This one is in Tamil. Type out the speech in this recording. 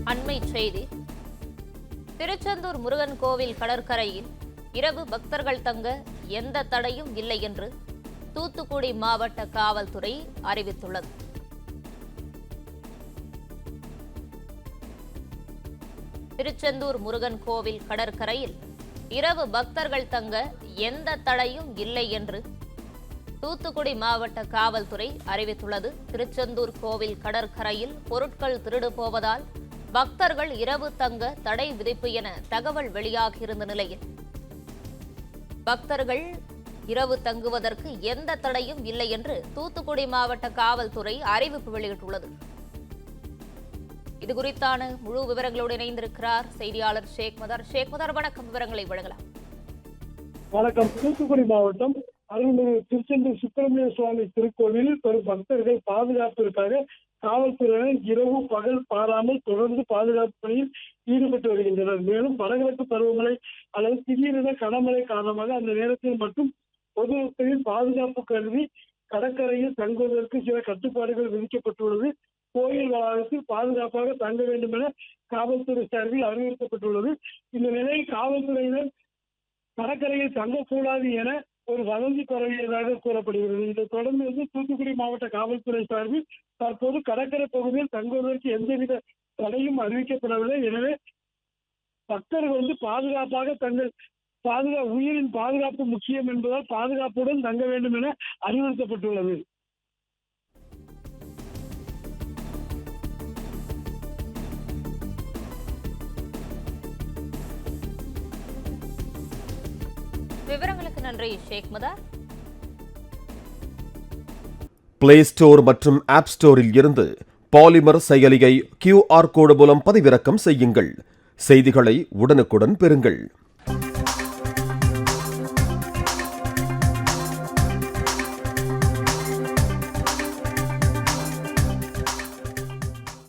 அண்மை செய்தி. திருச்செந்தூர் முருகன் கோவில் கடற்கரையில் இரவு பக்தர்கள் தங்க எந்த தடையும் இல்லை என்று தூத்துக்குடி மாவட்ட காவல்துறை அறிவித்துள்ளது. திருச்செந்தூர் முருகன் கோவில் கடற்கரையில் இரவு பக்தர்கள் தங்க எந்த தடையும் இல்லை என்று தூத்துக்குடி மாவட்ட காவல்துறை அறிவித்துள்ளது. திருச்செந்தூர் கோவில் கடற்கரையில் பொருட்கள் திருடு போவதால் பக்தர்கள் இரவு தங்க தடை விதிப்பு என தகவல் வெளியாகியிருந்த நிலையில் பக்தர்கள் இரவு தங்குவதற்கு எந்த தடையும் இல்லை என்று தூத்துக்குடி மாவட்ட காவல்துறை அறிவிப்பு வெளியிட்டுள்ளது. இதுகுறித்தான முழு விவரங்களோடு இணைந்திருக்கிறார் செய்தியாளர் ஷேக் மதார். வணக்கம், விவரங்களை வழங்கலாம். வணக்கம். தூத்துக்குடி மாவட்டம் அருள்மிகு திருச்செந்தூர் சுப்பிரமணிய சுவாமி திருக்கோவில் பெரும் பக்தர்கள் பாதுகாப்பிற்காக காவல்துறையினர் இரவு பகல் பாராமல் தொடர்ந்து பாதுகாப்பு பணியில் ஈடுபட்டு வருகின்றனர். மேலும் வடகிழக்கு பருவமழை அல்லது திடீரென கனமழை காரணமாக அந்த நேரத்தில் மட்டும் பொதுமக்களின் பாதுகாப்பு கருதி கடற்கரையில் தங்குவதற்கு சில கட்டுப்பாடுகள் விதிக்கப்பட்டுள்ளது. கோயில் வளாகத்தில் பாதுகாப்பாக தங்க வேண்டும் என காவல்துறை சார்பில் அறிவுறுத்தப்பட்டுள்ளது. இந்த நிலையில் காவல்துறையினர் கடற்கரையில் தங்கக்கூடாது என ஒரு வதந்தி பரவியதாக கூறப்படுகிறது. இதைத் தொடர்ந்து தூத்துக்குடி மாவட்ட காவல்துறை சார்பில் தற்போது கடற்கரை பகுதியில் தங்குவதற்கு எந்தவித தடையும் அறிவிக்கப்படவில்லை. எனவே பக்தர்கள் பாதுகாப்பாக உயிரின் பாதுகாப்பு முக்கியம் என்பதால் பாதுகாப்புடன் தங்க வேண்டும் என அறிவுறுத்தப்பட்டுள்ளது. விவரங்களுக்கு நன்றி ஷேக் மதார். பிளே ஸ்டோர் மற்றும் ஆப் ஸ்டோரில் இருந்து பாலிமர் செயலியை QR கோடு மூலம் பதிவிறக்கம் செய்யுங்கள். செய்திகளை உடனுக்குடன் பெறுங்கள்.